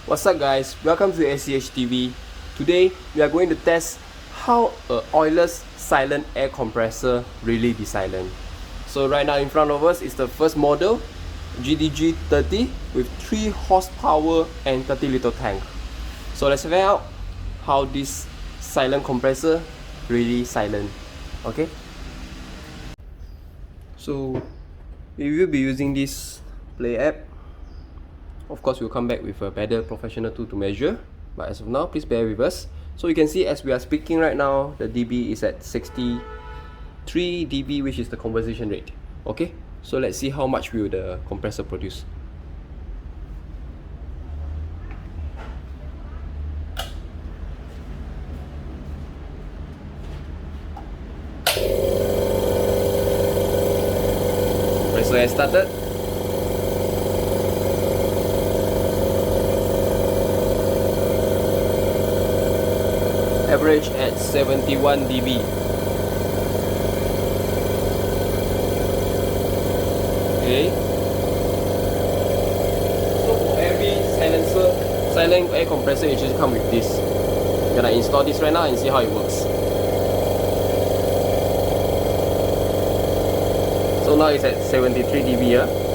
What's up guys, welcome to SCH TV. Today we are going to test how a oilless silent air compressor really be silent. So right now in front of us is the first model, GDG30 with 3 horsepower and 30 liter tank. So let's find out how this silent compressor really silent. Okay, so we will be using this Play app. Of course, we'll come back with a better professional tool to measure, but as of now, please bear with us. So you can see as we are speaking right now, the dB is at 63 dB, which is the conversion rate. Okay, so let's see how much will the compressor produce. Compressor has started. Average at 71 dB. Okay. So for every silent air compressor, it should come with this. I'm gonna install this right now and see how it works. So now it's at 73 dB.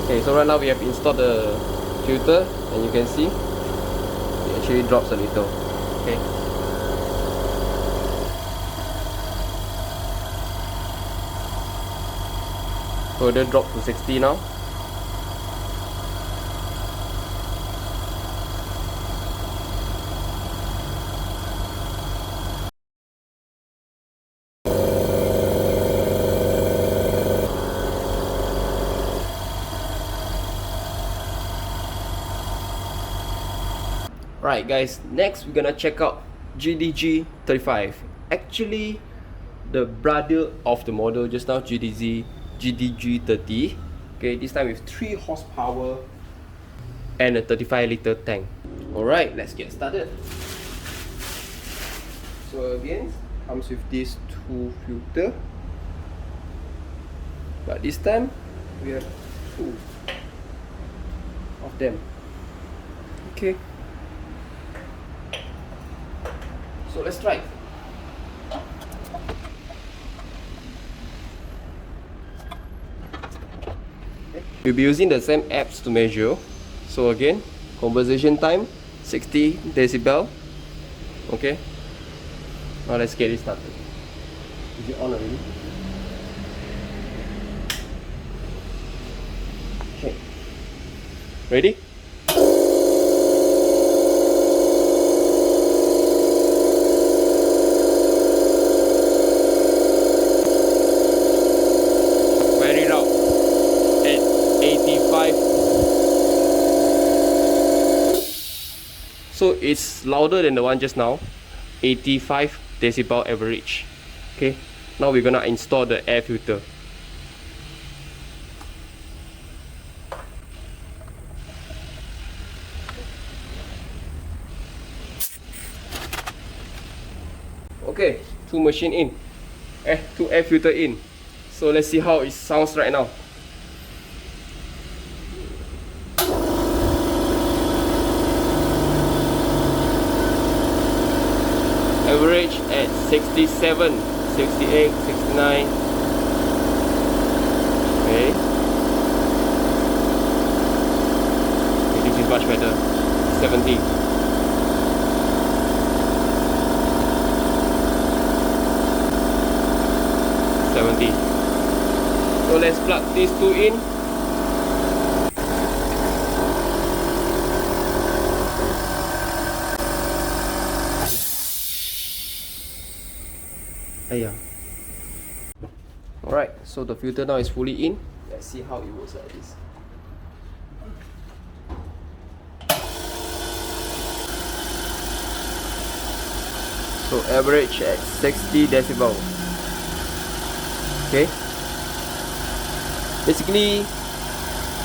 Okay, so right now we have installed the filter and you can see it actually drops a little. Okay. Further drop to 60 now. Right guys, next we're gonna check out GDG35. Actually, the brother of the model just now, GDG30. Okay, this time with 3 horsepower and a 35 liter tank. Alright, let's get started. So again, comes with these 2 filter, but this time we have 2 of them. Okay, so let's try. We'll be using the same apps to measure. So again, conversation time 60 decibel. Okay, now let's get it started. Is it on already? Okay, ready? Very loud at 85. So it's louder than the one just now, 85 decibel average. Okay, now we're gonna install the air filter. Okay, 2 machine in, 2 air filter in. So let's see how it sounds right now. Average at 67, 68, 69. Okay. This is much better. 70. 70. So let's plug these 2 in. Alright, so the filter now is fully in. Let's see how it works like this. So average at 60 decibel. Okay. Basically,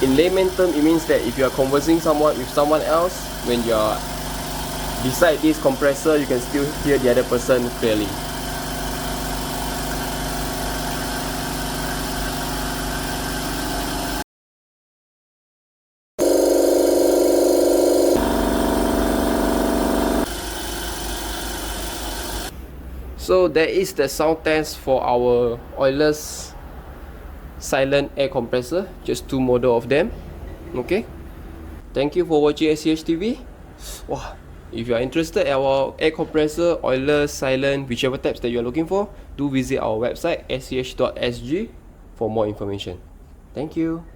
in layman term, it means that if you are conversing with someone else, when you are beside this compressor, you can still hear the other person clearly. So that is the sound test for our oilless silent air compressor. Just two model of them. Okay. Thank you for watching SCH TV. Wow. If you are interested in our air compressor, oilless, silent, whichever types that you are looking for, do visit our website sch.sg for more information. Thank you.